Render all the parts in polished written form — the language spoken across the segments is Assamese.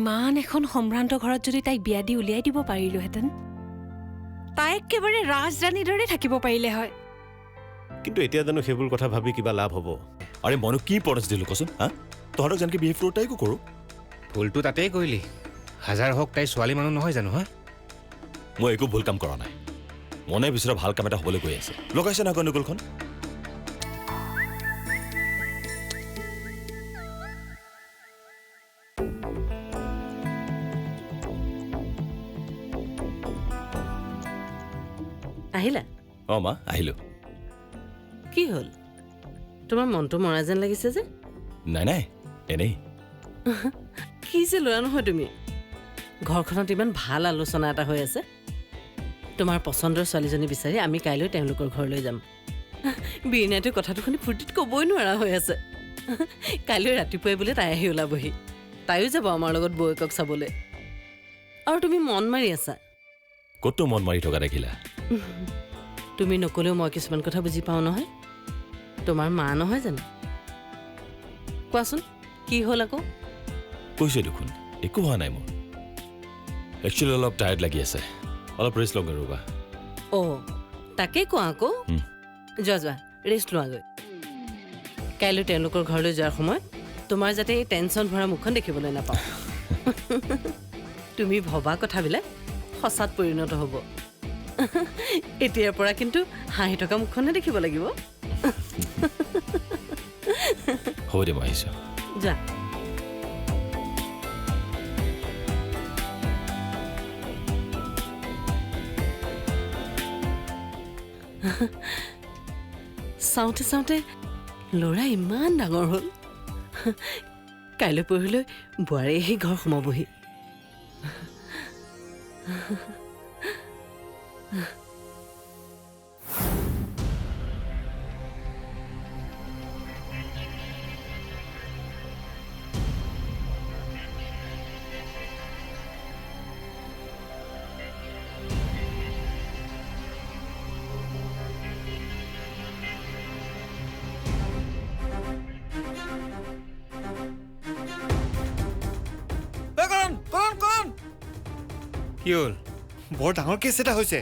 ইমান এখন সম্ভ্ৰান্ত ঘৰত যদি তাইক বিয়া দি উলিয়াই দিব পাৰিলোহেঁতেন তাই একেবাৰে ৰাজৰাণীৰ দৰে থাকিব পাৰিলে হয় কিন্তু এতিয়া জানো সেইবোৰ কথা ভাবি কিবা লাভ হ'ব আৰে মইনো কি ইম্পৰ্টেঞ্চ দিলোঁ কচোন হা তহঁতক যেনেকৈ বিহেভ কৰোঁ তাইকো কৰোঁ ভুলটো তাতেই কৰিলি হাজাৰ হওক তাই ছোৱালী মানুহ নহয় জানো হা মই একো ভুল কাম কৰা নাই মনে বিচৰা ভাল কাম এটা হ'বলৈ গৈ আছে লগাইছে না গণ্ডগোলখন আহিলা অঁ মা আহিলোঁ কি হ'ল তোমাৰ মনটো মৰা যেন লাগিছে যে নাই নাই এনেই কি যে ল'ৰা নহয় তুমি ঘৰখনত ইমান ভাল আলোচনা এটা হৈ আছে তোমাৰ পচন্দৰ ছোৱালীজনী বিচাৰি আমি কাইলৈ তেওঁলোকৰ ঘৰলৈ যাম বীৰনাইটো কথাটো শুনি ফূৰ্তিত ক'বই নোৱাৰা হৈ আছে কাইলৈ ৰাতিপুৱাই বোলে তাই আহি ওলাবহি তাইও যাব আমাৰ লগত বৌয়েকক চাবলৈ আৰু তুমি মন মাৰি আছা ক'তো মন মাৰি থকা দেখিলা তুমি নকলেও মই কিছুমান কথা বুজি পাওঁ নহয় তোমাৰ মা নহয় জানো কোৱাচোন কি হ'ল আকৌ কৈছে দেখোন একো হোৱা নাই মোৰ একচুৱেলি অলপ টায়াৰ্ড লাগি আছে অলপ ৰেষ্ট লওঁগৈ ৰ'বা অ' তাকেই কোৱা আকৌ যোৱা যোৱা ৰেষ্ট লোৱাগৈ কাইলৈ তেওঁলোকৰ ঘৰলৈ যোৱাৰ সময়ত তোমাৰ যাতে এই টেনশ্যন ভৰা মুখখন দেখিবলৈ নাপাওঁ তুমি ভবা কথাবিলাক সঁচাত পৰিণত হ'ব এতিয়াৰ পৰা কিন্তু হাঁহি থকা মুখখনে দেখিব লাগিব হ'ব দে মই আহিছোঁ যা চাওঁতে চাওঁতে ল'ৰা ইমান ডাঙৰ হ'ল কাইলৈ পৰহিলৈ বোৱাৰী আহি ঘৰ সোমাবহি কি হ'ল বৰ ডাঙৰ কেছ এটা হৈছে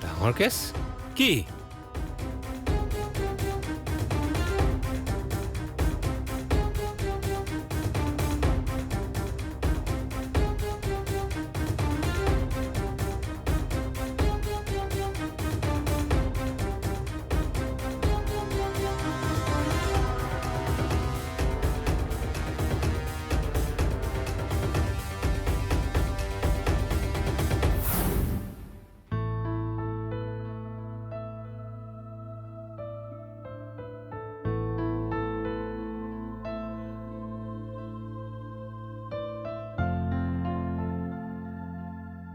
ডাঙৰ কেছ কি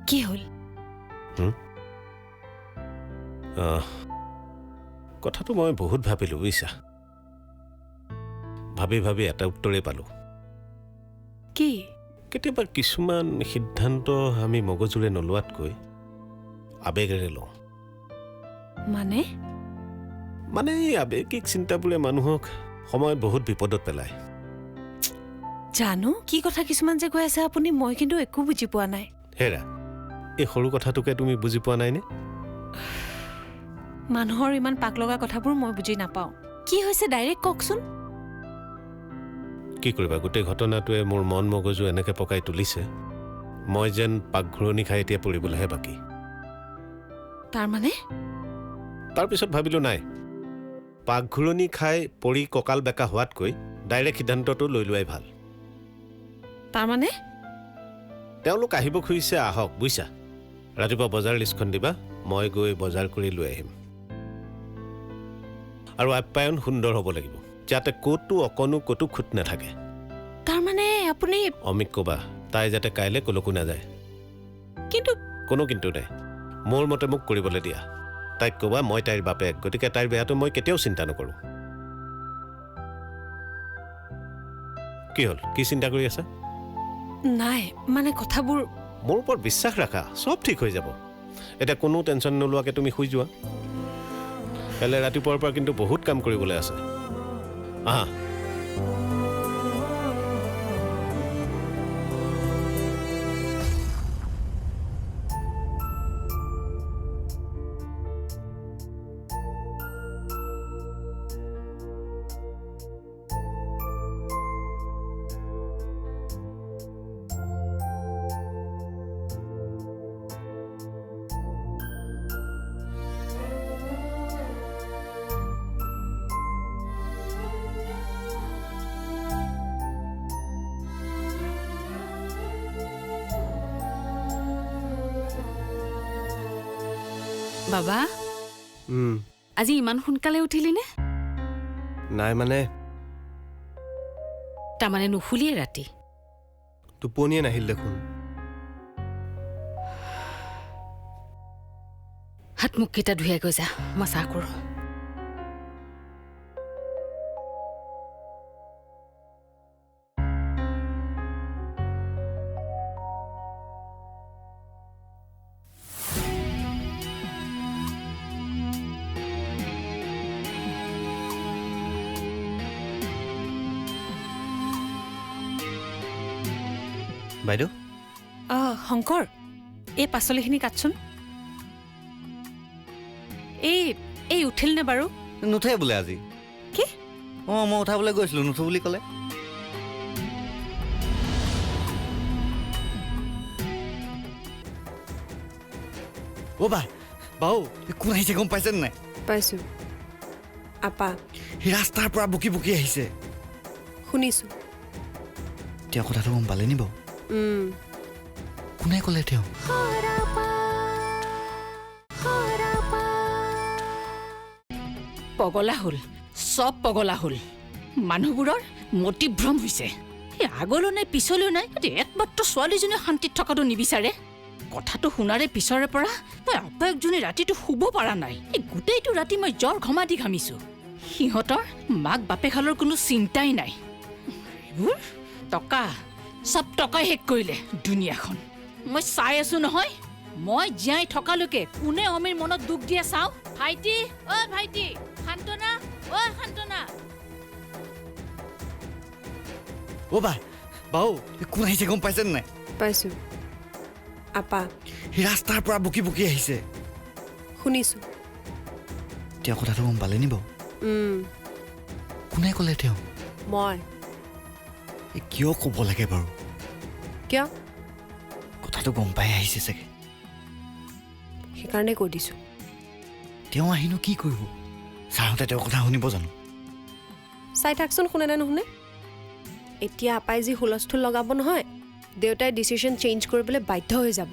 কি হ'ল কথাটো মই বহুত ভাবিলোঁ বুজিছা ভাবি ভাবি এটা উত্তৰেই পালোঁ কি কেতিয়াবা কিছুমান সিদ্ধান্ত আমি মগজুৰে নোলোৱাতকৈ আবেগেৰে লওঁ মানে এই আবেগিক চিন্তাবোৰে মানুহক সময়ত বহুত বিপদত পেলায় জানো কি কথা কিছুমান যে কৈ আছে আপুনি মই কিন্তু একো বুজি পোৱা নাই হেৰা এই সৰু কথাটোকে তুমি বুজি পোৱা নাইনে মানুহৰ ইমান পাক লগা কথাবোৰ মই বুজি নাপাওঁ কি হৈছে ডাইৰেক্ট কওকচোন কি কৰিবা গোটেই ঘটনাটোৱে মোৰ মন মগজু এনেকৈ পকাই তুলিছে মই যেন পাকঘূৰণি খাই এতিয়া পৰিবলৈহে বাকী তাৰপিছত ভাবিলোঁ নাই পাকঘূৰণি খাই পৰি কঁকাল বেকা হোৱাতকৈ ডাইৰেক্ট সিদ্ধান্তটো লৈ লোৱাই ভাল তেওঁলোক আহিব খুজিছে আহক বুজিছা ৰাতিপুৱা বজাৰ লিষ্টখন দিবা মই গৈ বজাৰ কৰি লৈ আহিম আৰু আপ্যায়ন সুন্দৰ হ'ব লাগিব যাতে ক'তো অকণো ক'তো খুট নাথাকে আপুনি অমিক ক'বা তাই যাতে কাইলৈ কলৈকো নাযায় কিন্তু কোনো কিন্তু নাই মোৰ মতে মোক কৰিবলৈ দিয়া তাইক ক'বা মই তাইৰ বাপেক গতিকে তাইৰ বেয়াটো মই কেতিয়াও চিন্তা নকৰোঁ কি হ'ল কি চিন্তা কৰি আছা নাই কথাবোৰ মোৰ ওপৰত বিশ্বাস ৰাখা চব ঠিক হৈ যাব এতিয়া কোনো টেনশ্যন নোলোৱাকৈ তুমি শুই যোৱা কাইলৈ ৰাতিপুৱাৰ পৰা কিন্তু বহুত কাম কৰিবলৈ আছে আহা বাবা উম, আজি ইমান সোনকালে উঠিলি নে নাই মানে তাৰমানে নুশুলিয়ে ৰাতি টোপনিয়ে নাহিল দেখোন হাত মুখকেইটা ধুই গৈ যা মই চাহ কৰোঁ বাইদেউ শংকৰ এই পাচলিখিনি কাটচোন এই উঠিল নে বাৰু নুঠে বোলে আজি কি অঁ মই উঠাবলৈ গৈছিলোঁ নুঠো বুলি ক'লে অ' বা বাও কোন আহিছে গম পাইছেনে নাই পাইছো আপা সি ৰাস্তাৰ পৰা বুকি বুকি আহিছে শুনিছো তেওঁ কথাটো গম পালে নি বাৰু উম কোনে ক'লে তেওঁ পগলা হ'ল চব পগলা হ'ল মানুহবোৰৰ মতিভ্ৰম হৈছে এই আগলৈ নাই পিছলৈ নাই একমাত্ৰ ছোৱালীজনীয়ে শান্তিত থকাটো নিবিচাৰে কথাটো শুনাৰে পিছৰে পৰা মই আপায়কজনী ৰাতিটো শুব পৰা নাই এই গোটেইটো ৰাতি মই জ্বৰ ঘমা দি ঘামিছো সিহঁতৰ মাক বাপেকহালৰ কোনো চিন্তাই নাই এইবোৰ টকা চব টকাই শেষ কৰিলে দুনিয়াখন মই চাই আছো নহয় মই জীয়াই থকালৈকে কোনে অমীৰ মনত দুখ দিয়ে চাওঁ ভাইটি অ ভাইটি শান্তনা অ শান্তনা অ' বা বাও কোন আহিছে গম পাইছেনে নাই পাইছো আপা সি ৰাস্তাৰ পৰা বুকি বুকি আহিছে শুনিছো তেওঁ কথাটো গম পালে নি বাৰু উম কোনে ক'লে তেওঁ মই কিয় ক'ব লাগে বাৰু কিয় কথাটো গম পাই আহিছে চাগে সেইকাৰণে কৈ দিছো তেওঁ আহিনো কি কৰিব ছাৰহঁতে তেওঁৰ কথা শুনিব জানো চাই থাকচোন শুনে নে নুশুনে এতিয়া আপাই যি হুলস্থুল লগাব নহয় দেউতাই ডিচিশ্যন চেঞ্জ কৰিবলৈ বাধ্য হৈ যাব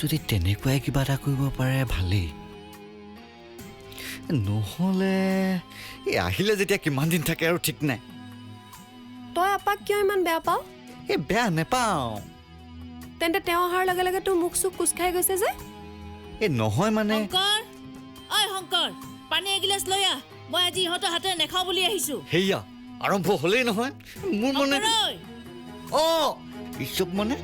যদি তেনেকুৱাই কিবা এটা কৰিব পাৰে ভালেই নহ'লে এই আহিলে যেতিয়া কিমান দিন থাকে আৰু ঠিক নাই তই আপাক কিয় ইমান বেয়া পাৱ এই বেয়া নেপাওঁ তেন্তে তেওঁ অহাৰ লগে লগে তোৰ মুখ চুখ কোচ খাই গৈছে যে এই নহয় মানে শংকৰ ঐ শংকৰ পানী এগিলাচ লৈ আহ মই আজি ইহঁতৰ হাতে নেখাওঁ বুলি আহিছো সেয়া আৰম্ভ হ'লেই নহয় মোৰ মানে অঁ ইচব মানে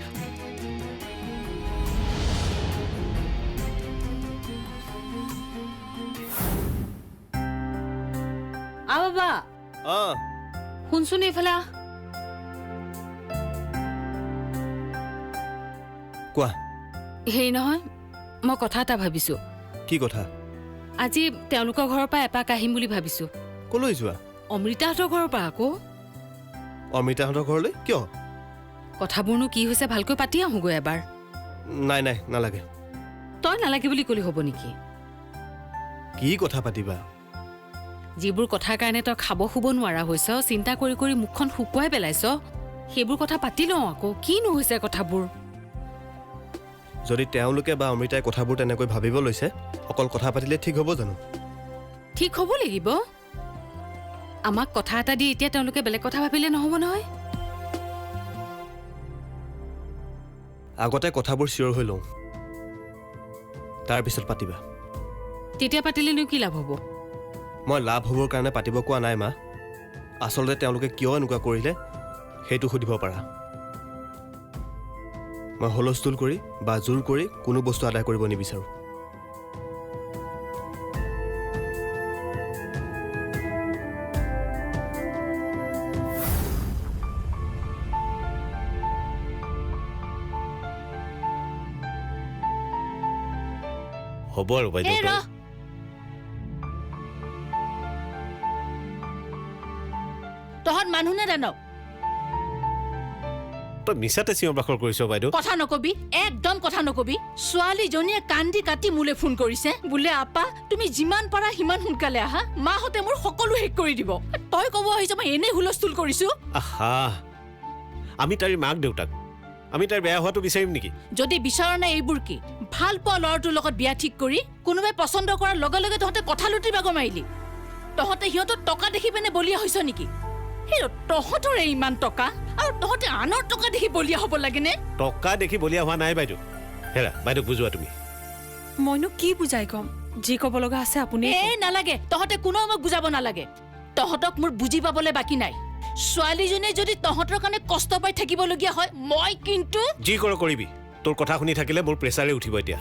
বাবা অঁ শুনচোন এইফালে কোৱা হেৰি নহয় মই কথা এটা ভাবিছো কি কথা আজি তেওঁলোকৰ ঘৰৰ পৰা এপাক আহিম বুলি ভাবিছো ক'লৈ যোৱা অমৃতাহঁতৰ ঘৰৰ পৰা আকৌ অমৃতাহঁতৰ ঘৰলৈ কিয় কথাবোৰনো কি হৈছে ভালকৈ পাতি আহোগৈ এবাৰ নাই নাই নালাগে তই নালাগে বুলি ক'লে হ'ব নেকি কি কথা পাতিবা যিবোৰ কথাৰ কাৰণে তই খাব শুব নোৱাৰা হৈছ চিন্তা কৰি কৰি মুখখন শুকুৱাই পেলাইছ সেইবোৰ কথা পাতি লওঁ আকৌ কিনো হৈছে কথাবোৰ যদি তেওঁলোকে বা অমৃতাই কথাবোৰ তেনেকৈ ভাবিব লৈছে অকল কথা পাতিলে ঠিক হ'ব জানো ঠিক হ'ব লাগিব আমাক কথা এটা দি এতিয়া তেওঁলোকে বেলেগ কথা ভাবিলে নহ'ব নহয় আগতে কথাবোৰ চিয়ৰ হৈ লওঁ তাৰপিছত পাতিবা তেতিয়া পাতিলেনো কি লাভ হ'ব মই লাভ হ'বৰ কাৰণে পাতিব কোৱা নাই মা আচলতে তেওঁলোকে কিয় এনেকুৱা কৰিলে সেইটো সুধিব পাৰা মই হুলস্থুল কৰি বা জোৰ কৰি কোনো বস্তু আদায় কৰিব নিবিচাৰোঁ হ'ব আৰু বাইদেউ এই ৰ তহঁত মানুহ নে দানৱ তই মিছাতে চিঞৰ বাখৰ কৰিছ বাইদেউ কথা নকবি একদম কথা নকবি ছোৱালীজনীয়ে কান্দি কাটি মোলে ফোন কৰিছে বোলে আপা তুমি যিমান পাৰা সিমান সোনকালে আহা মাহঁতে মোৰ সকলো শেষ কৰি দিব তই ক'ব আহিছ মই এনেই হুলস্থুল কৰিছো আহা আমি তাইৰ মাক দেউতাক আমি তাইৰ বেয়া হোৱাটো বিচাৰিম নেকি? যদি বিচাৰ নাই এইবোৰ কি ভাল পোৱা ল'ৰাটোৰ লগত বিয়া ঠিক কৰি কোনোবাই পচন্দ কৰাৰ লগে লগে তহঁতে কথা লুটিৰ বাগৰ মাৰিলি তহঁতে সিহঁতৰ টকা দেখি পিনে বলিয়া হৈছ নেকি সেই তহঁতৰে ইমান টকা আৰু তহঁতে আনৰ টকা দেখি বলিয়া হ'ব লাগেনে টকা দেখি বলিয়া হোৱা নাই বাইদেউ হেৰা বাইদেউক বুজোৱা তুমি মইনো কি বুজাই কম যি ক'ব লগা আছে আপুনি নালাগে তহঁতে কোনো মোক বুজাব নালাগে তহঁতক মোৰ বুজি পাবলৈ বাকী নাই ছোৱালীজনীয়ে যদি তহঁতৰ কাৰণে কষ্ট পাই থাকিবলগীয়া হয় মই কিন্তু যি কৰ কৰিবি তোৰ কথা শুনি থাকিলে মোৰ প্ৰেছাৰে উঠিব এতিয়া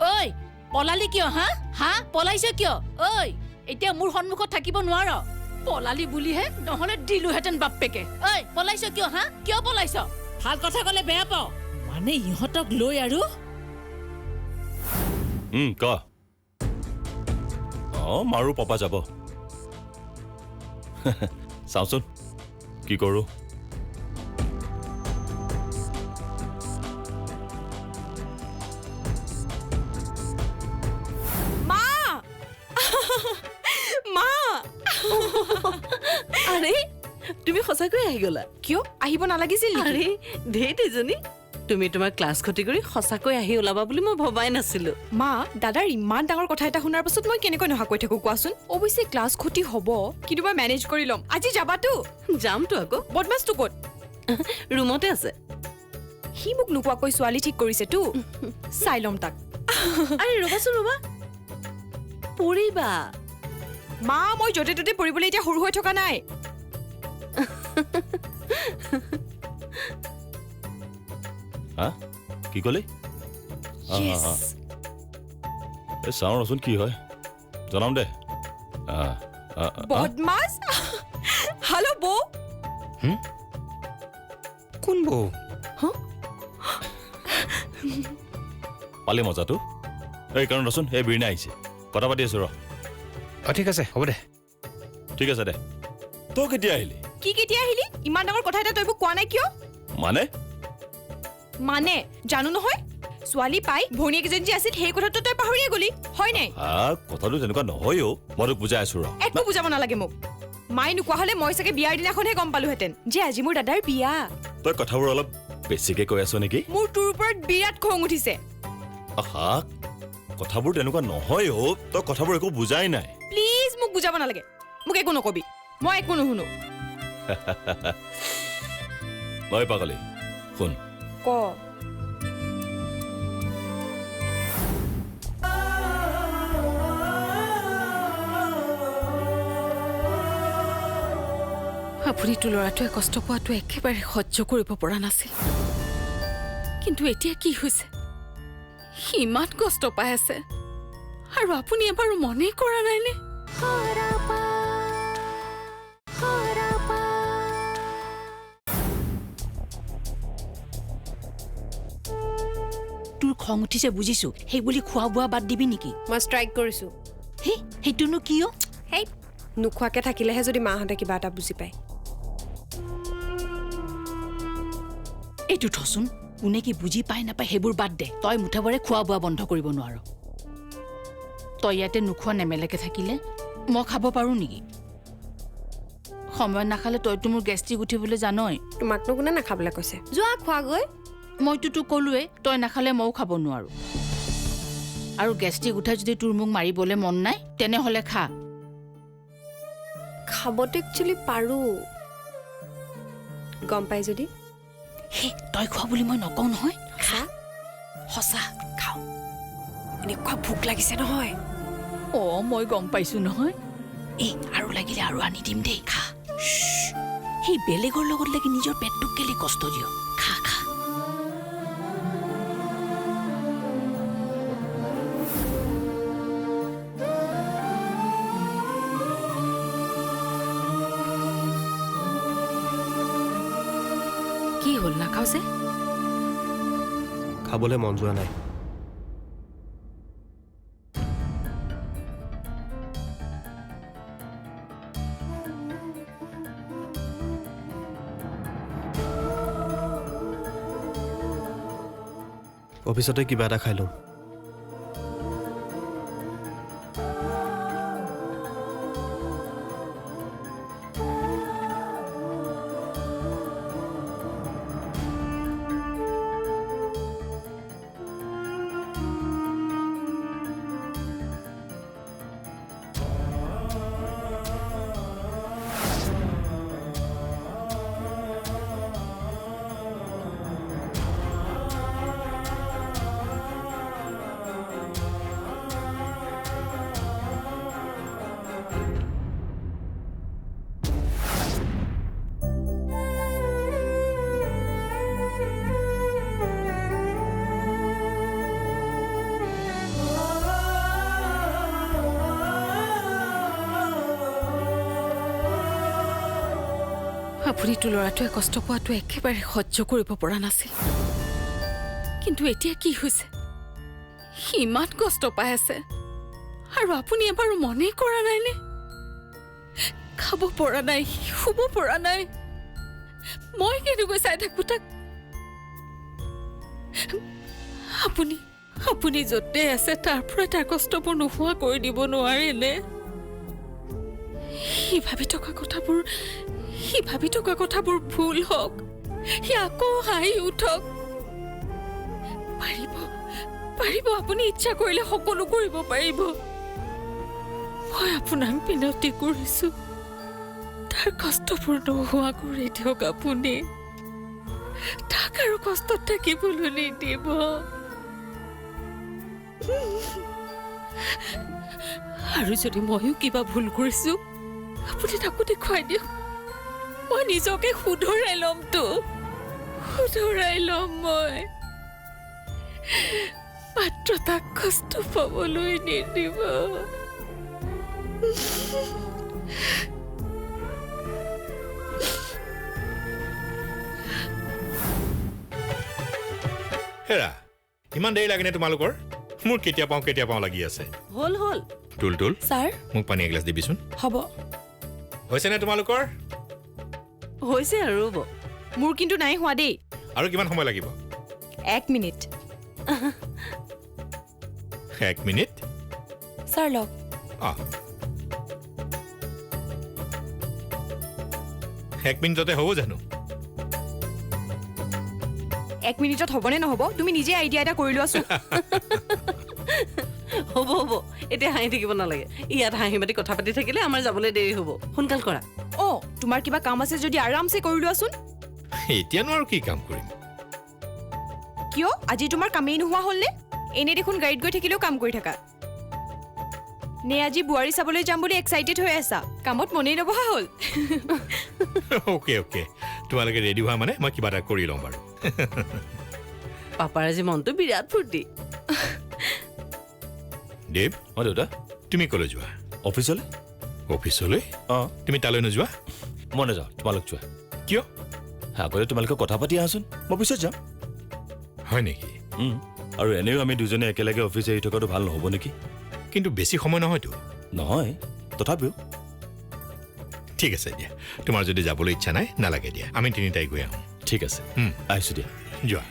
ঐ পলালি কিয় হা পলাইছ কিয় ঐ এতিয়া মোৰ সন্মুখত থাকিব নোৱাৰ পলালি বুলিহে নহলে দিলোহেঁতেন বাপ্পেকে ঐ পলাইছ কিয় কিয় পলাইছ ভাল কথা ক'লে বেয়া পাওঁ মানে ইহঁতক লৈ আৰু ক মাৰো পাপা যাব চাওঁচোন কি কৰোঁ মা মা আৰে তুমি সঁচাকৈ আহি গলা কিয় আহিব নালাগিছিল নেকি? আৰে ধেত এজনী তুমি তোমাৰ ক্লাছ ক্ষতি কৰি সঁচাকৈ আহি ওলাবা বুলি মই ভবাই নাছিলো মা দাদাৰ ইমান ডাঙৰ কথা এটা শুনাৰ পাছত মই কেনেকৈ নহা কৈ থাকো কোৱাচোন অৱশ্যে ক্লাছ ক্ষতি হ'ব কিন্তু মই মেনেজ কৰি ল'ম আজি যাবাতো যামতো আকৌ বদমাছটো ক'ত ৰুমতে আছে সি মোক নোকোৱাকৈ ছোৱালী ঠিক কৰিছেতো চাই ল'ম তাক আৰে ৰবাচোন ৰবা পৰিবা মা মই য'তে ত'তে পৰিবলৈ এতিয়া সৰু হৈ থকা নাই কি ক'লি চাওঁ ৰচোন কি হয় জনাম দে বদমাছ হেল্ল' বৌ কোন বৌ পালি মজাটো এই কাৰণ ৰচোন এই বিৰিণা আহিছে কথা পাতি আছো ৰ ঠিক আছে হ'ব দে ঠিক আছে দে তই কেতিয়া আহিলি কি কেতিয়া আহিলি ইমান ডাঙৰ কথা এটা তই মোক কোৱা নাই কিয় মানে জানো নহয় ছোৱালী পাই ভনীয়েকেইজনী যে আছিল সেই কথাটো তই পাহৰিয়ে গলি হয় নাই কথাটো তেনেকুৱা নহয় মই তোক বুজাই আছো ৰ একো বুজাব নালাগে মোক মায়ে নোকোৱা হলে মই চাগে বিয়াৰ দিনাখনহে গম পালোহেঁতেন যে আজি মোৰ দাদাৰ বিয়া তই কথাবোৰ অলপ বেছিকে কৈ আছ নেকি মোৰ তোৰ ওপৰত বিৰাট খং উঠিছে কথাবোৰ তেনেকুৱা নহয় তই কথাবোৰ একো বুজাই নাই প্লিজ মোক বুজাব নালাগে মোক একো নকবি মই একো নুশুনো মই পাগলি শুন ক আপুনিতো ল'ৰাটোৱে কষ্ট পোৱাটো একেবাৰে সহ্য কৰিব পৰা নাছিল কিন্তু এতিয়া কি হৈছে ইমান কষ্ট পাই আছে আৰু আপুনি এবাৰো মনেই কৰা নাইনে তোৰ খং উঠিছে বুজিছো সেই বুলি খোৱা বোৱা বাদ দিবি নেকি মই ষ্ট্ৰাইক কৰিছো সেইটোনো কিয় হেই নোখোৱাকে থাকিলেহে যদি মাহঁতে কিবা এটা বুজি পায় এইটো থচোন কোনে কি বুজি পায় নাপায় সেইবোৰ বাদ দে তই মুঠাবৰে খোৱা বোৱা বন্ধ কৰিব নোৱাৰ তই ইয়াতে নোখোৱা নেমেলেকে থাকিলে মই খাব পাৰো নেকি সময়ত নাখালে তইতো মোৰ গেষ্ট্ৰিক উঠিবলৈ জানই তোমাকনো কোনে নাখাবলৈ কৈছে যোৱা খোৱাগৈ মইতো তোক ক'লোৱে তই নাখালে ময়ো খাব নোৱাৰো আৰু গেষ্ট্ৰিক উঠাই যদি তোৰ মোক মাৰিবলৈ মন নাই তেনেহ'লে খা খাবতো একচুৱেলি পাৰো গম পাই যদি তই খোৱা বুলি মই নকওঁ নহয় খা সঁচা খাওঁ এনেকুৱা ভোক লাগিছে নহয় মই গম পাইছো নহয় আৰু লাগিলে আৰু আনি দিম দেই খা সেই বেলেগৰ লগত লাগি নিজৰ পেটটোক কেলে কষ্ট দিয় খা খা কি হ'ল নাখাওঁ যে খাবলৈ মন যোৱা নাই অফিচতে কিবা এটা খাই লওঁ আপুনিতো ল'ৰাটোৱে কষ্ট পোৱাটো একেবাৰে সহ্য কৰিব পৰা নাছিল কিন্তু এতিয়া কি হৈছে সি ইমান কষ্ট পাই আছে আৰু আপুনি এবাৰো মনেই কৰা নাইনে খাব পৰা নাই শুব পৰা নাই মই কেনেকৈ চাই থাকো তাক আপুনি আপুনি য'তে আছে তাৰ পৰা তাৰ কষ্টবোৰ নোহোৱা কৰি দিব নোৱাৰেনে সি ভাবি থকা কথাবোৰ ভুল হওক সি আকৌ হাঁহি উঠক পাৰিব আপুনি ইচ্ছা কৰিলে সকলো কৰিব পাৰিব মই আপোনাক বিনতি কৰিছো তাৰ কষ্টবোৰ নোহোৱা কৰি দিয়ক আপুনি তাক আৰু কষ্টত থাকিবলৈ নিদিব আৰু যদি ময়ো কিবা ভুল কৰিছো আপুনি তাকো দেখুৱাই দিয়ক মই নিজকে শুধৰাই ল'ম মই মাত্ৰ তাক কষ্ট পাবলৈ নিদিব হেৰা ইমান দেৰি লাগেনে তোমালোকৰ মোৰ কেতিয়া পাওঁ লাগি আছে হ'ল টুল ছাৰ মোক পানী এগিলাচ দিবিচোন হ'ব হৈছেনে তোমালোকৰ হৈছে আৰু ৰ'ব মোৰ কিন্তু নাই হোৱা দেই আৰু কিমান সময় লাগিব 1 মিনিট 1 মিনিট ছাৰ লওক অঁ 1 মিনিটতে হ'ব জানো 1 মিনিটত হ'বনে নহ'ব তুমি নিজে আইডিয়া এটা কৰি লোৱাচোন হ'ব এতিয়া হাঁহি থাকিব নালাগে ইয়াত হাঁহি মাতি কথা পাতি থাকিলে আমাৰ যাবলৈ দেৰি হ'ব সোনকাল কৰা অঁ তোমাৰ কিবা কাম আছে যদি আৰামছে কৰি লোৱাচোন এতিয়ানো আৰু কি কাম কৰিম কিয় আজি তোমাৰ কামেই নোহোৱা হ'লনে এনে দেখোন গাড়ীত গৈ থাকিলেও কাম কৰি থাকা নে আজি বোৱাৰী চাবলৈ যাম বুলি এক্সাইটেড হৈ আছা কামত মনেই নবহা হ'ল অ'কে তোমালোকে ৰেডি হোৱা মানে মই কিবা এটা কৰি লওঁ বাৰু পাপাৰ আজি মনটো বিৰাট ফূৰ্তি দেৱ অঁ দেউতা তুমি ক'লৈ যোৱা অফিচলৈ অঁ তুমি তালৈ নোযোৱা মই নাযাওঁ তোমালোক যোৱা কিয় আগতে তোমালোকে কথা পাতি আহাচোন মই পিছত যাম হয় নেকি আৰু এনেও আমি দুজনে একেলগে অফিচ এৰি থকাটো ভাল নহ'ব নেকি কিন্তু বেছি সময় নহয়তো নহয় তথাপিও ঠিক আছে দিয়া তোমাৰ যদি যাবলৈ ইচ্ছা নাই নালাগে দিয়া আমি তিনিটাই গৈ আহোঁ ঠিক আছে আহিছোঁ দিয়া যোৱা